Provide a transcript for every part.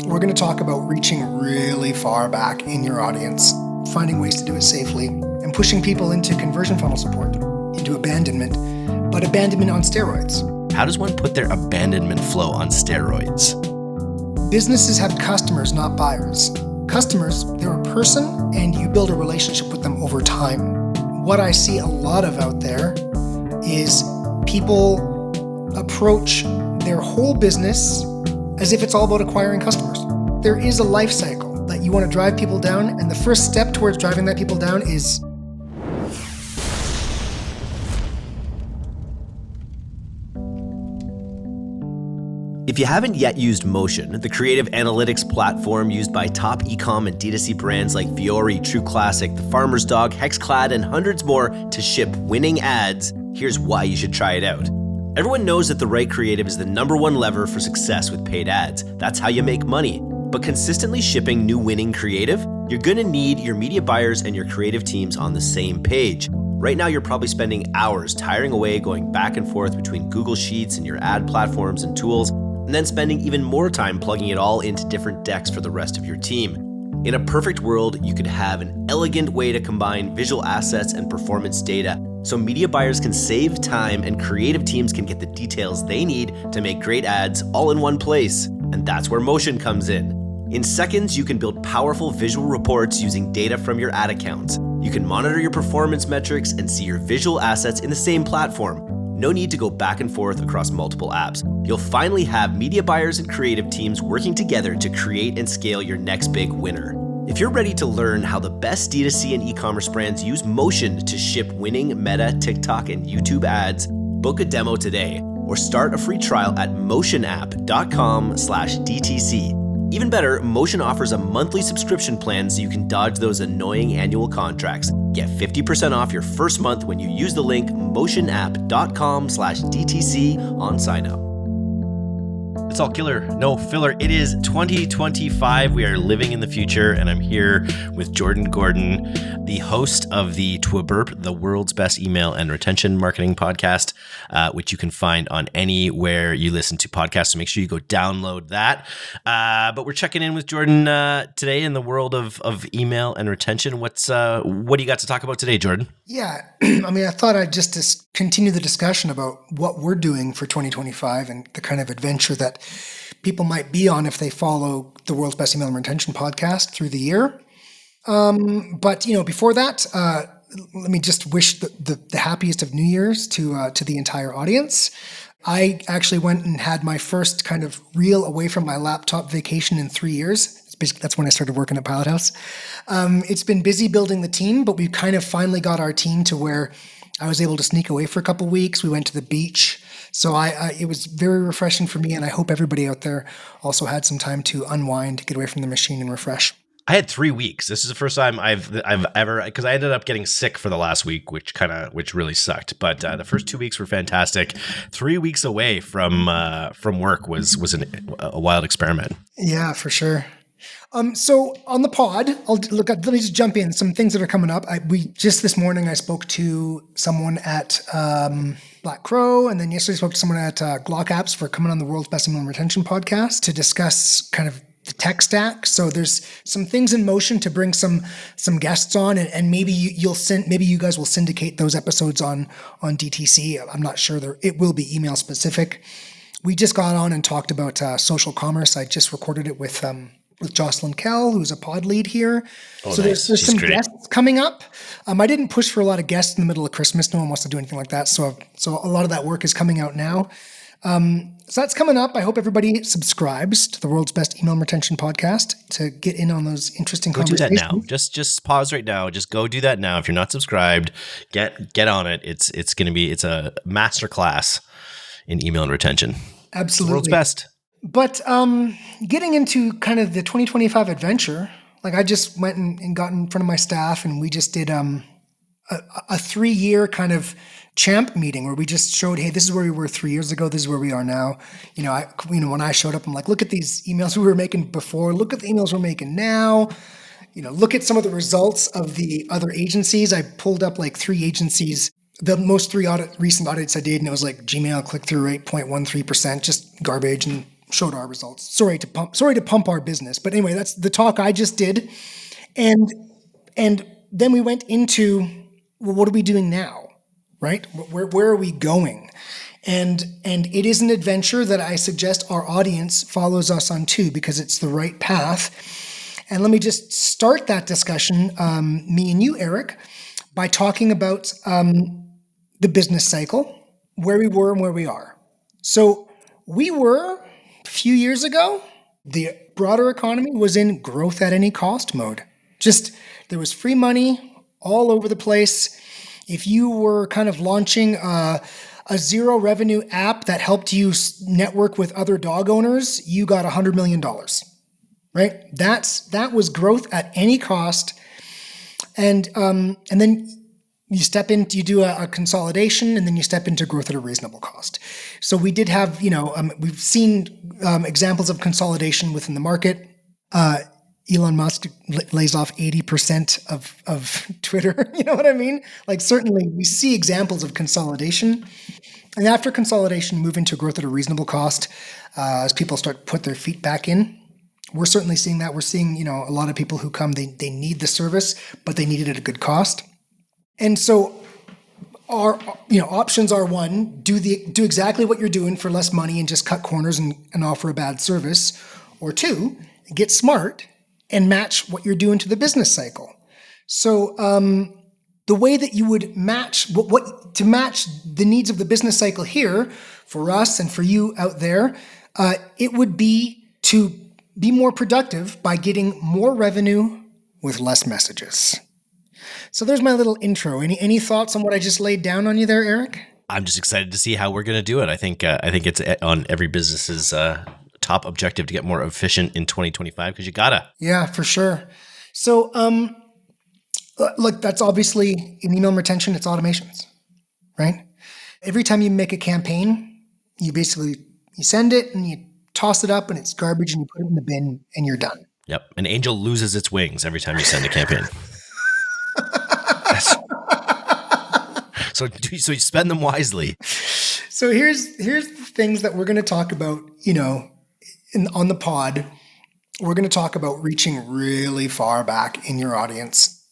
we're going to talk about reaching really far back in your audience, finding ways to do it safely, and pushing people into conversion funnel support, into abandonment, but abandonment on steroids. How does one put their abandonment flow on steroids? Businesses have customers, not buyers. Customers, they're a person, and you build a relationship with them over time. What I see a lot of out there is people approach their whole business as if it's all about acquiring customers. There is a life cycle that you want to drive people down, and the first step towards driving that people down is If you haven't yet used Motion, the creative analytics platform used by top e-com and D2C brands like Fiori, True Classic, The Farmer's Dog, Hexclad, and hundreds more to ship winning ads, here's why you should try it out. Everyone knows that the right creative is the #1 lever for success with paid ads. That's how you make money. But consistently shipping new winning creative, you're gonna need your media buyers and your creative teams on the same page. Right now, you're probably spending hours tiring away going back and forth between Google Sheets and your ad platforms and tools, and then spending even more time plugging it all into different decks for the rest of your team. In a perfect world, you could have an elegant way to combine visual assets and performance data so media buyers can save time and creative teams can get the details they need to make great ads all in one place. And that's where Motion comes in. In seconds, you can build powerful visual reports using data from your ad accounts. You can monitor your performance metrics and see your visual assets in the same platform. No need to go back and forth across multiple apps. You'll finally have media buyers and creative teams working together to create and scale your next big winner. If you're ready to learn how the best D2C and e-commerce brands use Motion to ship winning Meta, TikTok, and YouTube ads, book a demo today or start a free trial at motionapp.com/DTC. Even better, Motion offers a monthly subscription plan so you can dodge those annoying annual contracts. Get 50% off your first month when you use the link motionapp.com/DTC on sign up. It's all killer, no filler. It is 2025. We are living in the future, and I'm here with Jordan Gordon, the host of the TWBURP, the world's best email and retention marketing podcast, which you can find on anywhere you listen to podcasts. So make sure you go download that. But we're checking in with Jordan today in the world of email and retention. What do you got to talk about today, Jordan? Yeah, I mean, I thought I'd just continue the discussion about what we're doing for 2025 and the kind of adventure that people might be on if they follow the world's best email and retention podcast through the year. But before that, let me just wish the happiest of New Year's to the entire audience. I actually went and had my first kind of real away from my laptop vacation in 3 years. That's when I started working at Pilot House. It's been busy building the team, but we've kind of finally got our team to where I was able to sneak away for a couple of weeks. We went to the beach. So it was very refreshing for me, and I hope everybody out there also had some time to unwind, get away from the machine and refresh. I had 3 weeks. This is the first time I've ever, because I ended up getting sick for the last week, which really sucked. But the first 2 weeks were fantastic. 3 weeks away from work was a wild experiment. Yeah, for sure. So on the pod, let me just jump in some things that are coming up. This morning I spoke to someone at Black Crow, and then yesterday I spoke to someone at Glock Apps for coming on the world's best email and retention podcast to discuss kind of the tech stack. So there's some things in motion to bring some guests on, and maybe you guys will syndicate those episodes on DTC. I'm not sure it will be email specific. We just got on and talked about social commerce. I just recorded it with Jocelyn Kell, who's a pod lead here. Oh, so nice. there's some guests coming up. I didn't push for a lot of guests in the middle of Christmas. No one wants to do anything like that. So a lot of that work is coming out now. So that's coming up. I hope everybody subscribes to the world's best email and retention podcast to get in on those interesting conversations. Do that now. Just pause right now. Just go do that now. If you're not subscribed, get on it. It's a masterclass in email and retention. Absolutely. The world's best. But getting into kind of the 2025 adventure, like I just went and got in front of my staff, and we just did a 3-year kind of champ meeting where we just showed, hey, this is where we were 3 years ago. This is where we are now. When I showed up, I'm like, look at these emails we were making before. Look at the emails we're making now. Look at some of the results of the other agencies. I pulled up like 3 agencies. The most recent audits I did, and it was like Gmail click-through rate 0.13%, just garbage, and showed our results. Sorry to pump our business. But anyway, that's the talk I just did. And then we went into, well, what are we doing now? Right? Where are we going? And it is an adventure that I suggest our audience follows us on too, because it's the right path. And let me just start that discussion, me and you, Eric, by talking about the business cycle, where we were and where we are. So we were, a few years ago, the broader economy was in growth at any cost mode. Just, there was free money all over the place. If you were kind of launching a zero revenue app that helped you network with other dog owners, you got $100 million, right? That was growth at any cost. And then you step into, you do a consolidation, and then you step into growth at a reasonable cost. So we did have, we've seen examples of consolidation within the market. Elon Musk lays off 80% of Twitter. You know what I mean? Like, certainly we see examples of consolidation. And after consolidation, move into growth at a reasonable cost as people start to put their feet back in. We're certainly seeing that. We're seeing, a lot of people who come, they need the service, but they need it at a good cost. And so our, options are, one, do exactly what you're doing for less money and just cut corners and offer a bad service. Or two, get smart and match what you're doing to the business cycle. So the way that you would match to match the needs of the business cycle here for us and for you out there, it would be to be more productive by getting more revenue with less messages. So there's my little intro. Any thoughts on what I just laid down on you there, Eric? I'm just excited to see how we're going to do it. I think it's on every business's top objective to get more efficient in 2025, because you gotta. Yeah, for sure. So, look, that's obviously in email retention, it's automations, right? Every time you make a campaign, you send it and you toss it up and it's garbage and you put it in the bin and you're done. Yep. An angel loses its wings every time you send a campaign. So you spend them wisely. So here's the things that we're going to talk about, on the pod. We're going to talk about reaching really far back in your audience,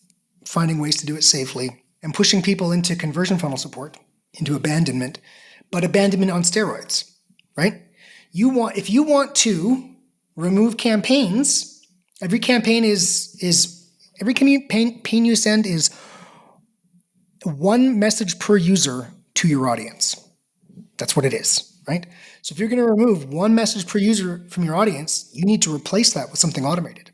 finding ways to do it safely, and pushing people into conversion funnel support, into abandonment, but abandonment on steroids, right? If you want to remove campaigns, every campaign you send is one message per user to your audience. That's what it is, right? So if you're going to remove one message per user from your audience, you need to replace that with something automated.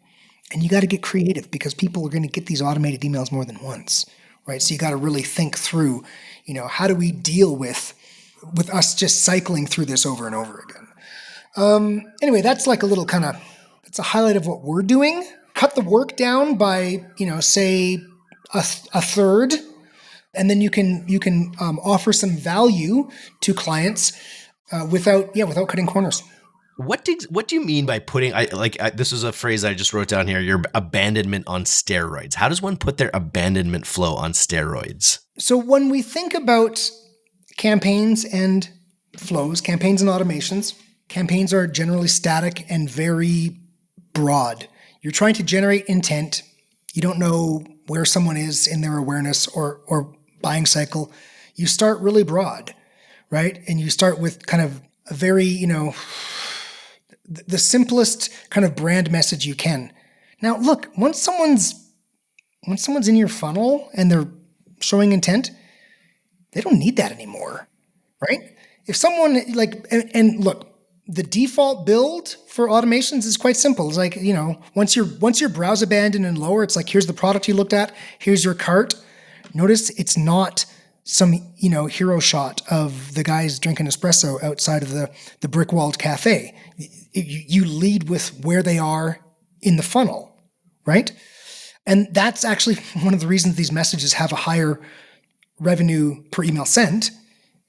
And you got to get creative, because people are going to get these automated emails more than once, right? So you got to really think through, how do we deal with us just cycling through this over and over again? Anyway, that's like it's a highlight of what we're doing. Cut the work down by, say a third, and then you can offer some value to clients without cutting corners. What do you mean by putting? This is a phrase I just wrote down here. Your abandonment on steroids. How does one put their abandonment flow on steroids? So when we think about campaigns and flows, campaigns and automations, campaigns are generally static and very broad. You're trying to generate intent. You don't know where someone is in their awareness or buying cycle. You start really broad, right? And you start with kind of a very, the simplest kind of brand message you can. Now, look, once someone's in your funnel and they're showing intent, they don't need that anymore, right? If someone and look, the default build for automations is quite simple. It's like, once your browse abandoned and lower, it's like, here's the product you looked at, here's your cart. Notice it's not some, hero shot of the guys drinking espresso outside of the brick-walled cafe. You lead with where they are in the funnel, right? And that's actually one of the reasons these messages have a higher revenue per email sent,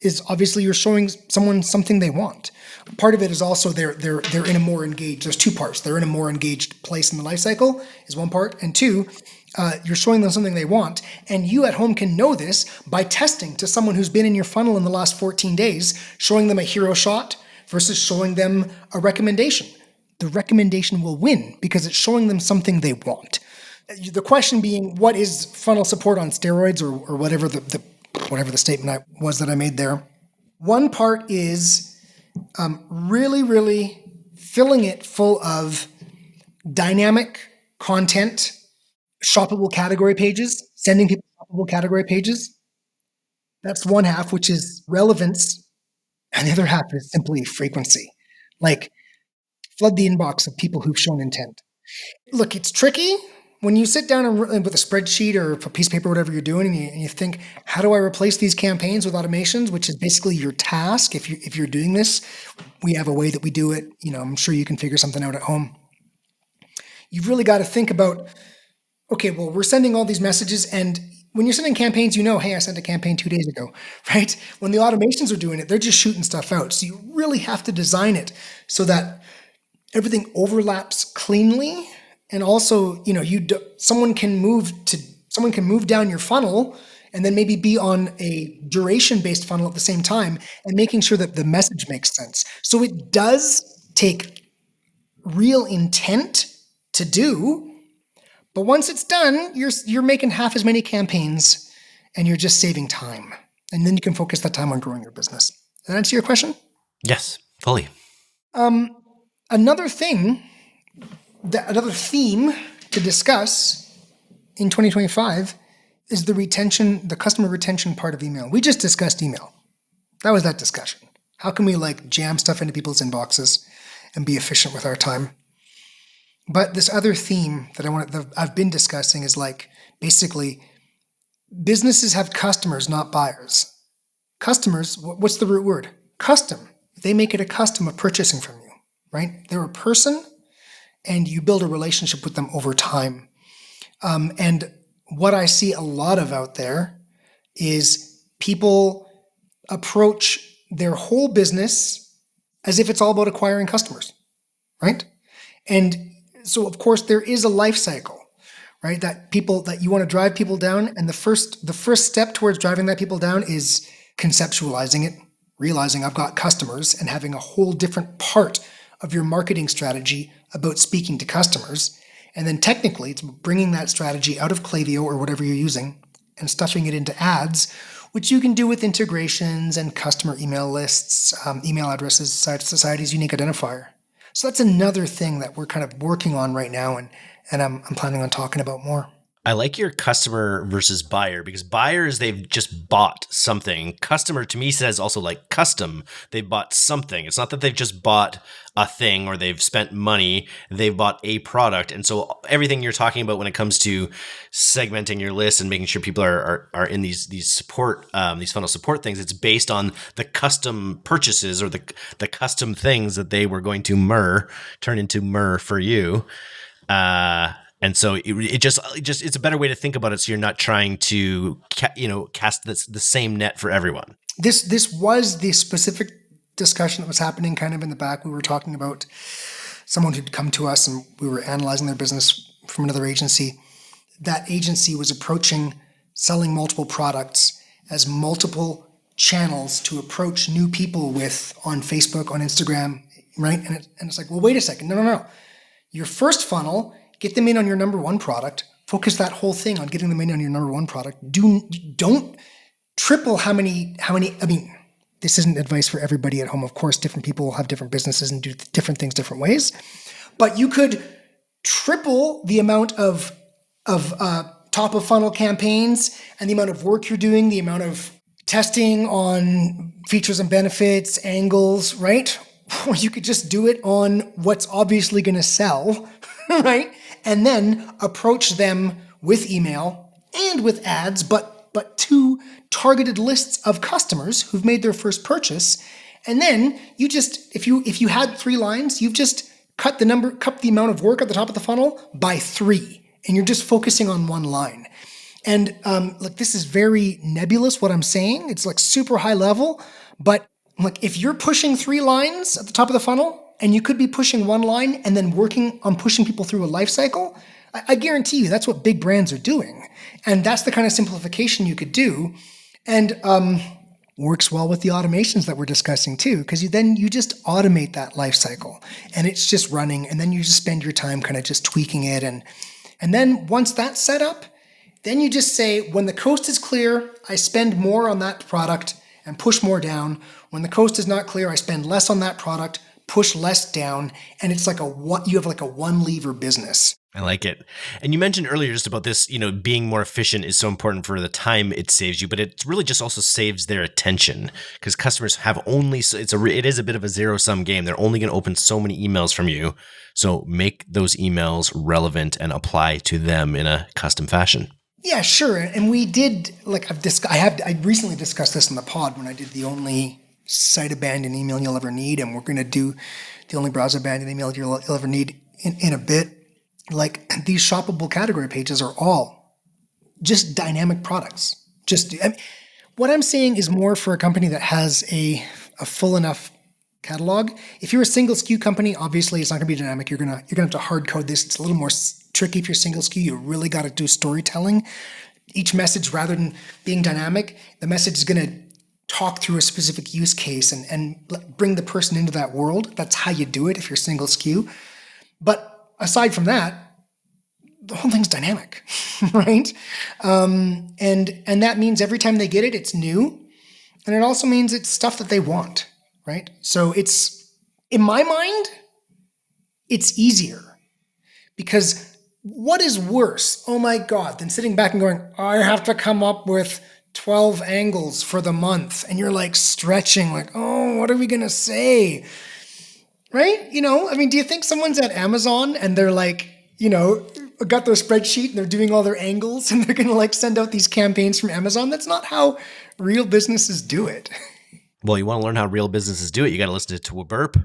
is obviously you're showing someone something they want. Part of it is also they're in a more engaged, there's two parts. They're in a more engaged place in the life cycle is one part. And two, you're showing them something they want. And you at home can know this by testing to someone who's been in your funnel in the last 14 days, showing them a hero shot versus showing them a recommendation. The recommendation will win because it's showing them something they want. The question being, what is funnel support on steroids, or whatever the statement was that I made there? One part is really, really filling it full of dynamic content, shoppable category pages, sending people shoppable category pages. That's one half, which is relevance. And the other half is simply frequency. Like, flood the inbox of people who've shown intent. Look, it's tricky when you sit down with a spreadsheet or a piece of paper, whatever you're doing, and you think, how do I replace these campaigns with automations, which is basically your task. If you're doing this, we have a way that we do it. I'm sure you can figure something out at home. You've really got to think about, okay, well, we're sending all these messages, and when you're sending campaigns, hey, I sent a campaign 2 days ago, right? When the automations are doing it, they're just shooting stuff out. So you really have to design it so that everything overlaps cleanly. And also, someone can move down your funnel and then maybe be on a duration-based funnel at the same time, and making sure that the message makes sense. So it does take real intent to do, but once it's done, you're making half as many campaigns and you're just saving time. And then you can focus that time on growing your business. Does that answer your question? Yes, fully. Another theme to discuss in 2025 is the customer retention part of email. We just discussed email. That was that discussion. How can we jam stuff into people's inboxes and be efficient with our time? But this other theme that I've been discussing is basically businesses have customers, not buyers. Customers, what's the root word? Custom. They make it a custom of purchasing from you, right? They're a person, and you build a relationship with them over time. And what I see a lot of out there is people approach their whole business as if it's all about acquiring customers, right? And so, of course, there is a life cycle, right? That you want to drive people down, and the first step towards driving that people down is conceptualizing it, realizing I've got customers, and having a whole different part of your marketing strategy about speaking to customers. And then technically, it's bringing that strategy out of Klaviyo or whatever you're using and stuffing it into ads, which you can do with integrations and customer email lists, email addresses, society's unique identifier. So that's another thing that we're kind of working on right now, and I'm planning on talking about more. I like your customer versus buyer, because buyers, they've just bought something. Customer to me says also custom. They bought something. It's not that they've just bought a thing or they've spent money. They've bought a product. And so everything you're talking about when it comes to segmenting your list and making sure people are in these support, these funnel support things, it's based on the custom purchases or the custom things that they were going to turn into for you. And so it's a better way to think about it. So you're not trying to cast the same net for everyone. This was the specific discussion that was happening kind of in the back. We were talking about someone who'd come to us, and we were analyzing their business from another agency. That agency was approaching selling multiple products as multiple channels to approach new people with on Facebook, on Instagram, right? And it's well, wait a second. No. Your first funnel, get them in on your number one product. Focus that whole thing on getting them in on your number one product. Don't triple how many. I mean, this isn't advice for everybody at home. Of course, different people will have different businesses and do different things different ways. But you could triple the amount of top of funnel campaigns and the amount of work you're doing, the amount of testing on features and benefits, angles, right? Or you could just do it on what's obviously going to sell, right? And then approach them with email and with ads, but to targeted lists of customers who've made their first purchase. And then you just, if you had 3 lines, you've just cut the amount of work at the top of the funnel by 3, and you're just focusing on one line. And this is very nebulous what I'm saying. It's super high level, but if you're pushing 3 lines at the top of the funnel, and you could be pushing 1 line and then working on pushing people through a life cycle, I guarantee you that's what big brands are doing. And that's the kind of simplification you could do. And Works well with the automations that we're discussing too, because then you just automate that life cycle and it's just running, and then you just spend your time kind of just tweaking it. And then once that's set up, then you just say, when the coast is clear, I spend more on that product and push more down. When the coast is not clear, I spend less on that product, push less down. And it's like you have like a one lever business. I like it. And you mentioned earlier just about this, being more efficient is so important for the time it saves you, but it really just also saves their attention, because customers have only, it is a bit of a zero-sum game. They're only going to open so many emails from you. So make those emails relevant and apply to them in a custom fashion. Yeah, sure. And we did, I recently discussed this in the pod when I did the only site abandoned email you'll ever need. And we're going to do the only browser abandoned email you'll ever need in a bit. Like, these shoppable category pages are all just dynamic products. What I'm saying is more for a company that has a full enough catalog. If you're a single SKU company, obviously it's not going to be dynamic. You're gonna have to hard code this. It's a little more tricky if you're single SKU. You really got to do storytelling. Each message, rather than being dynamic, the message is going to talk through a specific use case and bring the person into that world. That's how you do it if you're single SKU. But aside from that, the whole thing's dynamic, right? And that means every time they get it, it's new. And it also means it's stuff that they want, right? So it's, in my mind, it's easier. Because what is worse, oh my God, than sitting back and going, I have to come up with 12 angles for the month. And you're like stretching, like, oh, what are we going to say? Right? Do you think someone's at Amazon and they're like, got their spreadsheet and they're doing all their angles and they're going to like send out these campaigns from Amazon? That's not how real businesses do it. Well, you want to learn how real businesses do it, you got to listen to a burp.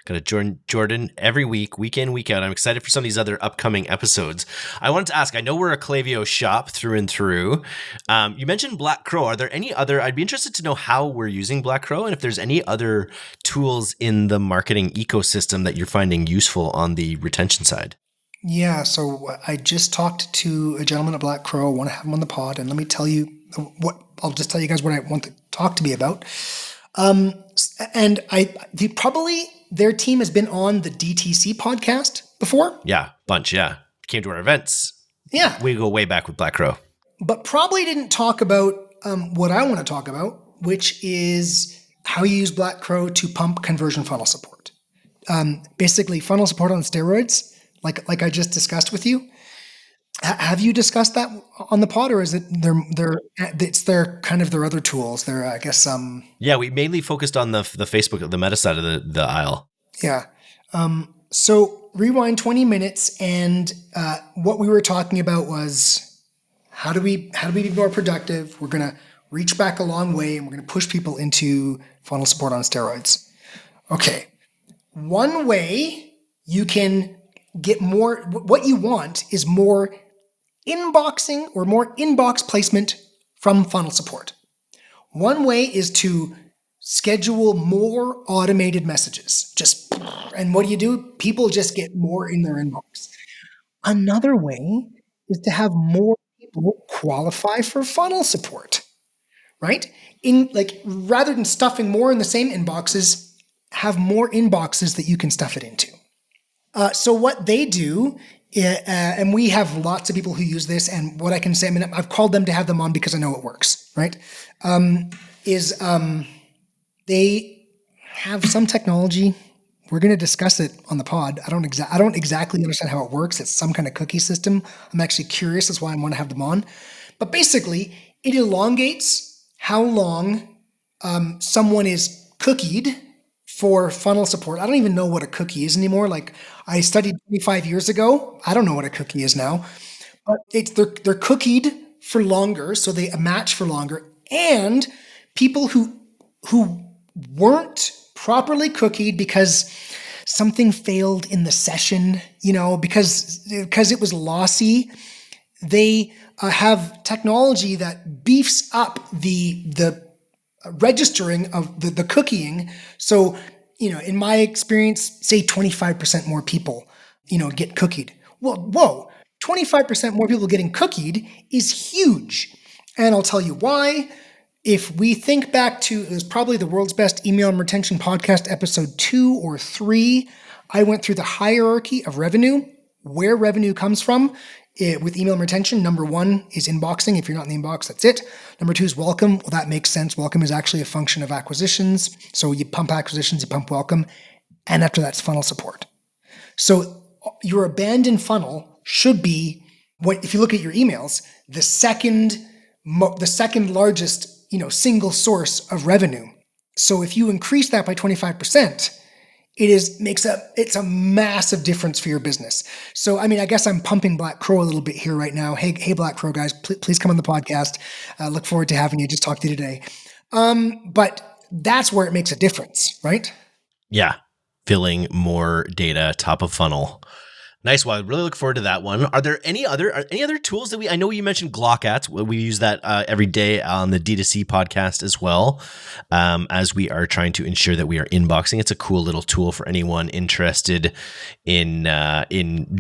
Got to join Jordan every week, week in, week out. I'm excited for some of these other upcoming episodes. I wanted to ask, I know we're a Klaviyo shop through and through. You mentioned Black Crow. Are there any other, I'd be interested to know how we're using Black Crow and if there's any other tools in the marketing ecosystem that you're finding useful on the retention side. Yeah, so I just talked to a gentleman at Black Crow. I want to have him on the pod, and let me tell you I'll just tell you guys what I want to talk to me about. And their team has been on the DTC podcast before. Yeah, bunch, yeah. Came to our events. Yeah. We go way back with Black Crow. But probably didn't talk about what I want to talk about, which is how you use Black Crow to pump conversion funnel support. Basically, funnel support on steroids, like I just discussed with you. Have you discussed that on the pod, or is it their kind of their other tools? They're, I guess, Yeah, we mainly focused on the Facebook, the meta side of the aisle. Yeah. So rewind 20 minutes, and what we were talking about was how do we be more productive? We're gonna reach back a long way, and we're gonna push people into funnel support on steroids. Okay. One way you can get more, what you want is more inboxing or more inbox placement from funnel support. One way is to schedule more automated messages. And what do? People just get more in their inbox. Another way is to have more people qualify for funnel support, right? Rather than stuffing more in the same inboxes, have more inboxes that you can stuff it into. So what they do, and we have lots of people who use this, and what I can say, I've called them to have them on because I know it works, right? They have some technology. We're going to discuss it on the pod. I don't exactly understand how it works. It's some kind of cookie system. I'm actually curious. That's why I want to have them on. But basically, it elongates how long someone is cookied for funnel support. I don't even know what a cookie is anymore. Like, I studied 25 years ago. I don't know what a cookie is now. But they're cookied for longer, so they match for longer. And people who weren't properly cookied because something failed in the session, because it was lossy, they have technology that beefs up the registering of the cookieing. So, in my experience, say 25% more people, get cookied. Well, whoa, 25% more people getting cookied is huge. And I'll tell you why. if we think back to, it was probably the World's Best Email and Retention Podcast, episode 2 or 3, I went through the hierarchy of revenue, where revenue comes from. With email and retention, number 1 is inboxing. If you're not in the inbox, that's it. Number 2 is welcome. Well, that makes sense. Welcome is actually a function of acquisitions. So you pump acquisitions, you pump welcome. And after that's funnel support. So your abandoned funnel should be, if you look at your emails, the second largest, single source of revenue. So if you increase that by 25%, it's a massive difference for your business. So, I guess I'm pumping Black Crow a little bit here right now. Hey, Black Crow guys, please come on the podcast. Look forward to having you. Just talk to you today. But that's where it makes a difference, right? Yeah. Filling more data, top of funnel. Nice one. Really look forward to that one. Are there any other tools that I know you mentioned Glockats. We use that every day on the D2C podcast as well, as we are trying to ensure that we are inboxing. It's a cool little tool for anyone interested in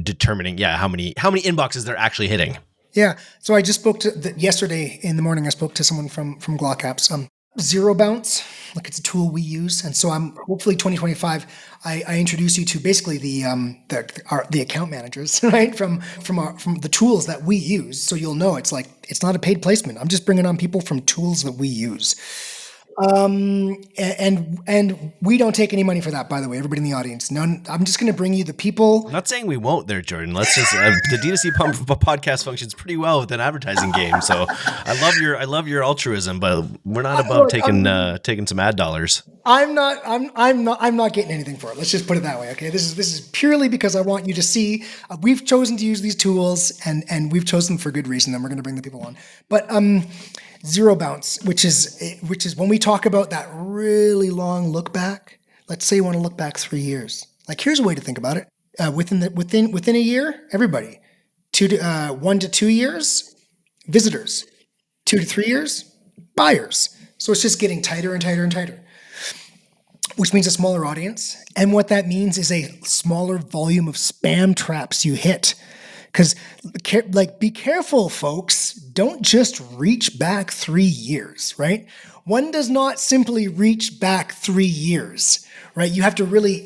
determining, how many inboxes they're actually hitting. Yeah. So I just spoke to yesterday in the morning. I spoke to someone from Glockapps. Zero Bounce, it's a tool we use, and so I'm hopefully 2025. I introduce you to basically the account managers, right, from the tools that we use. So you'll know it's not a paid placement. I'm just bringing on people from tools that we use. And we don't take any money for that, by the way, everybody in the audience. None. I'm just going to bring you the people. I'm not saying we won't there, Jordan. Let's just, the D2C podcast functions pretty well with an advertising game. So I love your altruism, but we're not above taking some ad dollars. I'm not getting anything for it. Let's just put it that way. Okay. This is purely because I want you to see, we've chosen to use these tools and we've chosen them for good reason. And we're going to bring the people on, but, Zero Bounce, which is when we talk about that really long look back. Let's say you want to look back 3 years. Here's a way to think about it. Within a year, everybody, 1 to 2 years, visitors, 2 to 3 years, buyers. So it's just getting tighter and tighter and tighter, which means a smaller audience. And what that means is a smaller volume of spam traps you hit. Because, be careful, folks. Don't just reach back 3 years, right? One does not simply reach back 3 years, right? You have to really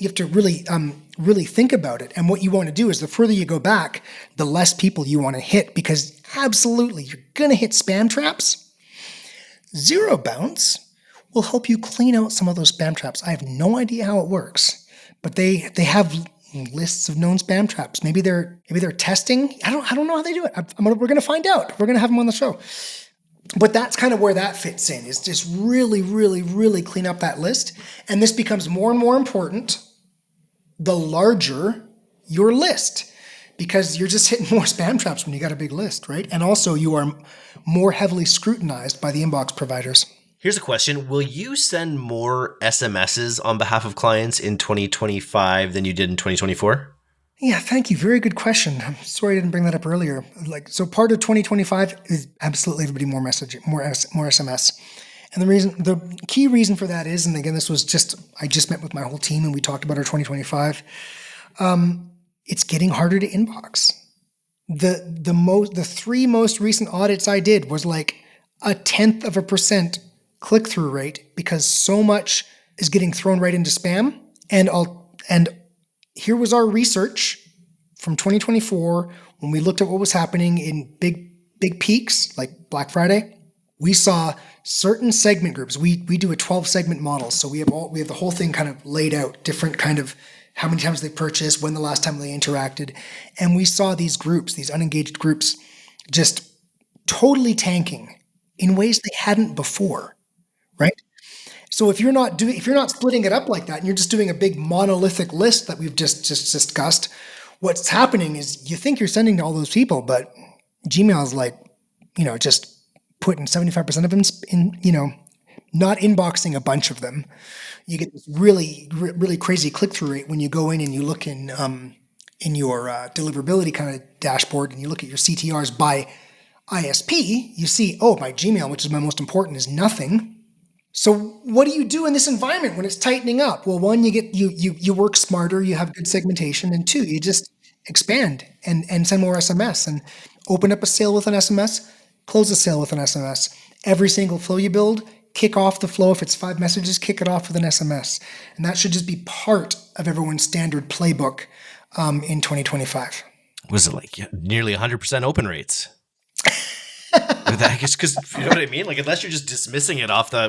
think about it. And what you want to do is the further you go back, the less people you want to hit, because absolutely, you're going to hit spam traps. Zero Bounce will help you clean out some of those spam traps. I have no idea how it works, but they have lists of known spam traps. Maybe they're testing. I don't know how they do it. We're going to find out. We're going to have them on the show. But that's kind of where that fits in, is just really, really, really clean up that list. And this becomes more and more important the larger your list, because you're just hitting more spam traps when you got a big list, right? And also you are more heavily scrutinized by the inbox providers. Here's a question. Will you send more SMSs on behalf of clients in 2025 than you did in 2024? Yeah, thank you. Very good question. I'm sorry I didn't bring that up earlier. So part of 2025 is absolutely everybody more messaging, more SMS. And the key reason for that is, and again, I just met with my whole team and we talked about our 2025. It's getting harder to inbox. The 3 most recent audits I did was 0.1% click-through rate, because so much is getting thrown right into spam. And here was our research from 2024 when we looked at what was happening in big peaks like Black Friday. We saw certain segment groups. We do a 12 segment model, so we have the whole thing kind of laid out, different kind of how many times they purchased, when the last time they interacted, and we saw these groups, these unengaged groups, just totally tanking in ways they hadn't before. Right? So if you're not splitting it up like that, and you're just doing a big monolithic list that we've just discussed, what's happening is you think you're sending to all those people, but Gmail is just putting 75% of them in, not inboxing a bunch of them. You get this really, really crazy click-through rate when you go in and you look in your deliverability kind of dashboard and you look at your CTRs by ISP. You see, my Gmail, which is my most important, is nothing. So what do you do in this environment when it's tightening up? Well, 1, you work smarter, you have good segmentation, and 2, you just expand and send more SMS and open up a sale with an SMS, close a sale with an SMS. Every single flow you build, kick off the flow. If it's 5 messages, kick it off with an SMS. And that should just be part of everyone's standard playbook in 2025. Was it like nearly 100% open rates? Because you know what I mean? Like, unless you're just dismissing it off the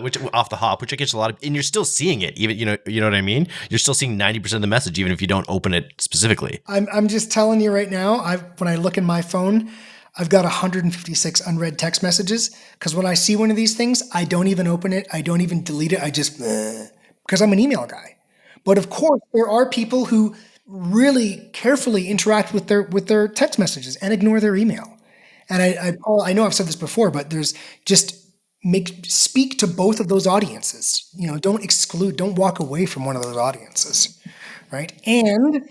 hop, which I get a lot of, and you're still seeing it, even, you know what I mean? You're still seeing 90% of the message, even if you don't open it specifically. I'm just telling you right now, when I look in my phone, I've got 156 unread text messages, because when I see one of these things, I don't even open it. I don't even delete it. I just, because I'm an email guy. But of course, there are people who really carefully interact with their text messages and ignore their email. And I know I've said this before, but there's just speak to both of those audiences. Don't walk away from one of those audiences, right? And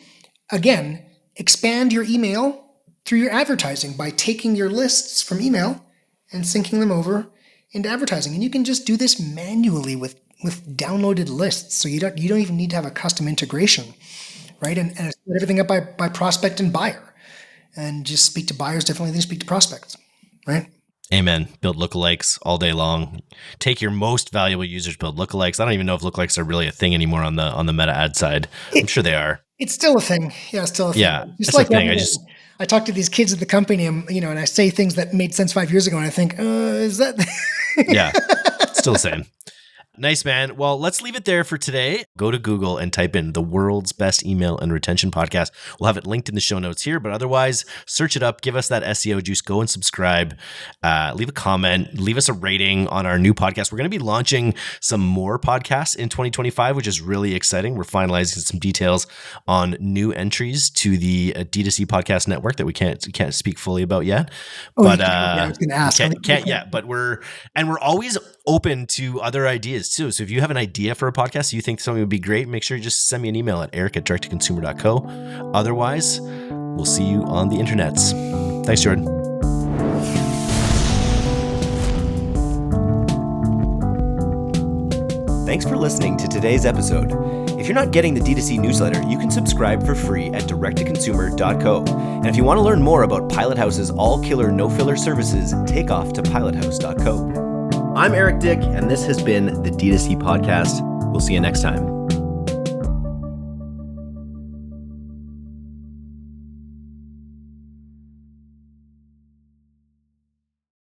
again, expand your email through your advertising by taking your lists from email and syncing them over into advertising. And you can just do this manually with downloaded lists. So you don't even need to have a custom integration, right? And set everything up by prospect and buyer. And just speak to buyers differently than you speak to prospects, right? Amen. Build lookalikes all day long. Take your most valuable users, build lookalikes. I don't even know if lookalikes are really a thing anymore on the meta ad side. I'm sure they are. It's still a thing. Yeah, it's still a thing. Yeah, it's like a thing. I talk to these kids at the company, and I say things that made sense 5 years ago, and I think, is that? Yeah, still the same. Nice, man. Well, let's leave it there for today. Go to Google and type in the world's best email and retention podcast. We'll have it linked in the show notes here, but otherwise, search it up. Give us that SEO juice. Go and subscribe. Leave a comment. Leave us a rating on our new podcast. We're going to be launching some more podcasts in 2025, which is really exciting. We're finalizing some details on new entries to the D2C podcast network that we can't speak fully about yet. But I was going to ask. Can't yet. But we're always open to other ideas too. So if you have an idea for a podcast, you think something would be great, make sure you just send me an email at eric@directtoconsumer.co. Otherwise, we'll see you on the internets. Thanks, Jordan. Thanks for listening to today's episode. If you're not getting the D2C newsletter, you can subscribe for free at directtoconsumer.co. And if you want to learn more about Pilot House's all-killer, no-filler services, take off to pilothouse.co. I'm Eric Dick, and this has been the D2C Podcast. We'll see you next time.